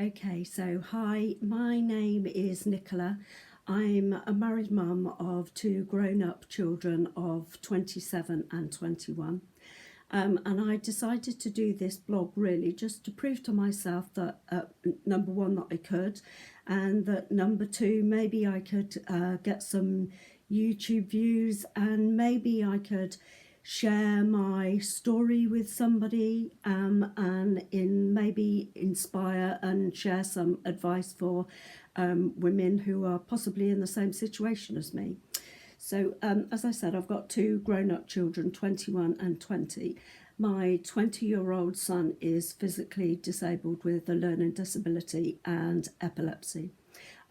Okay, so hi, my name is Nicola. I'm a married mum of two grown-up children of 27 and 21. And I decided to do this blog really just to prove to myself that number one, that I could, and that number two, maybe I could get some YouTube views, and maybe I could share my story with somebody, and maybe inspire and share some advice for women who are possibly in the same situation as me. So as I said, I've got two grown-up children, 21 and 20. My 20-year-old son is physically disabled with a learning disability and epilepsy.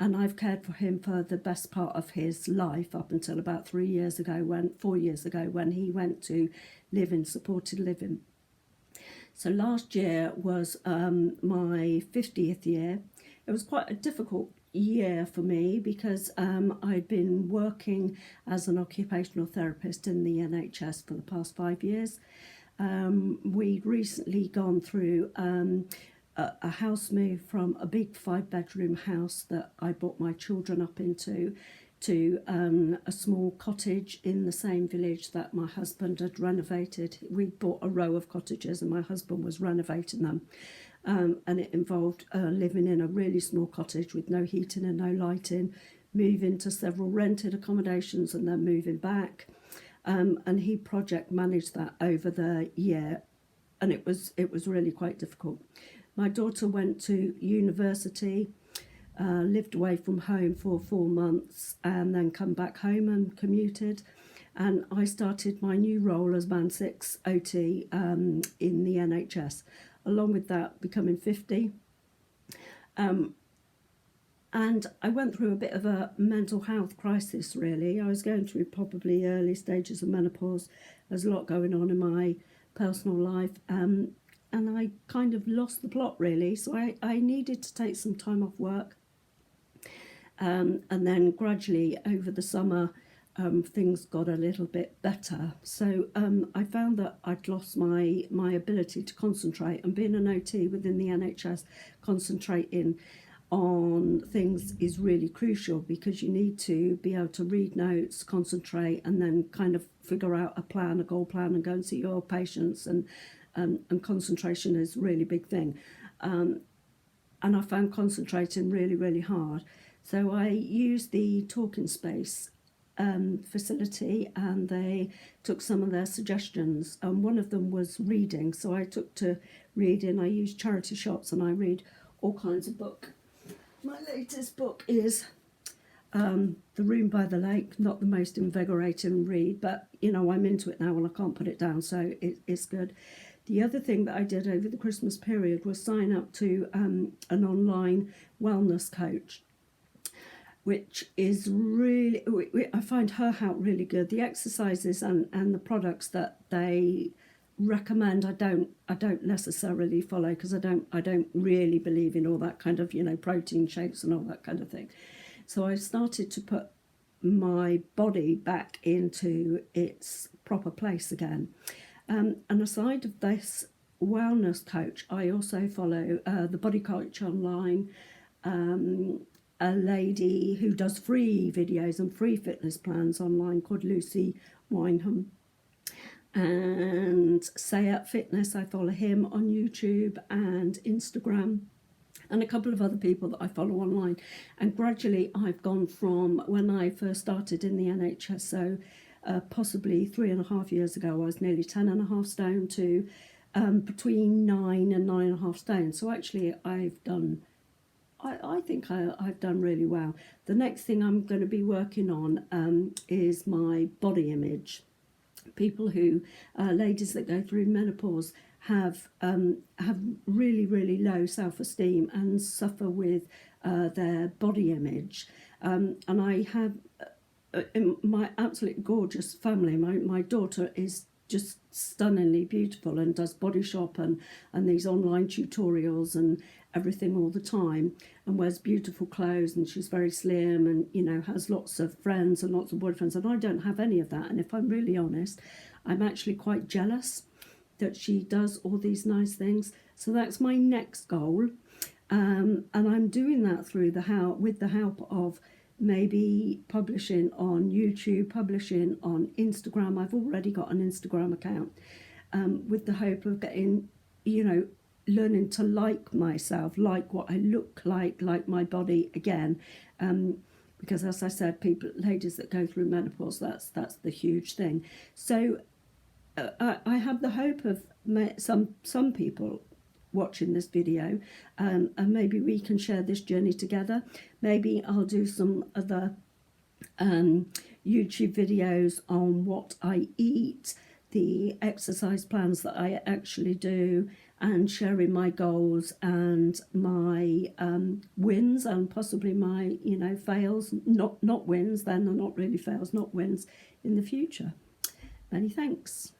And I've cared for him for the best part of his life up until about 4 years ago when he went to live in supported living. So last year was my 50th year. It was quite a difficult year for me because I'd been working as an occupational therapist in the NHS for the past 5 years. We'd recently gone through a house move from a big 5-bedroom house that I brought my children up into to a small cottage in the same village that my husband had renovated. We bought a row of cottages and my husband was renovating them. And it involved living in a really small cottage with no heating and no lighting, moving to several rented accommodations and then moving back. And he project managed that over the year, and it was really quite difficult. My daughter went to university, lived away from home for 4 months, and then come back home and commuted. And I started my new role as Band 6 OT in the NHS. Along with that, becoming 50. And I went through a bit of a mental health crisis, really. I was going through probably early stages of menopause. There's a lot going on in my personal life. And I kind of lost the plot, really. So I needed to take some time off work. And then gradually over the summer, things got a little bit better. So I found that I'd lost my ability to concentrate, and being an OT within the NHS, concentrating on things is really crucial because you need to be able to read notes, concentrate, and then kind of figure out a plan, a goal plan, and go and see your patients, and concentration is a really big thing. And I found concentrating really, really hard. So I used the Talking Space facility, and they took some of their suggestions, and one of them was reading. So I took to reading. I used charity shops and I read all kinds of books. My latest book is The Room by the Lake. Not the most invigorating read, but I'm into it now and I can't put it down, so it's good. The other thing that I did over the Christmas period was sign up to an online wellness coach, which is really, I find her help really good. The exercises and the products that they recommend, I don't necessarily follow because I don't really believe in all that kind of protein shakes and all that kind of thing. So I started to put my body back into its proper place again. And aside of this wellness coach, I also follow the body coach online, a lady who does free videos and free fitness plans online called Lucy Wineham. And Say Fitness, I follow him on YouTube and Instagram, and a couple of other people that I follow online. And gradually I've gone from when I first started in the NHS, so possibly 3.5 years ago, I was nearly 10.5 stone to between 9 and 9.5 stone. So actually I think I've done really well. The next thing I'm going to be working on is my body image. People who, ladies that go through menopause, have really, really low self-esteem and suffer with their body image. And I have my absolutely gorgeous family. My daughter is just stunningly beautiful and does body shop and these online tutorials and everything all the time, and wears beautiful clothes, and she's very slim and has lots of friends and lots of boyfriends, and I don't have any of that. And if I'm really honest, I'm actually quite jealous that she does all these nice things. So that's my next goal. And I'm doing that through with the help of maybe publishing on YouTube, publishing on Instagram. I've already got an Instagram account, with the hope of getting, learning to like myself, like what I look like my body again. Because as I said, ladies that go through menopause, that's the huge thing. So I have the hope of some people watching this video, and maybe we can share this journey together. Maybe I'll do some other YouTube videos on what I eat, the exercise plans that I actually do, and sharing my goals and my wins, and possibly my fails, not wins, then they're not really fails, not wins, in the future. Many thanks.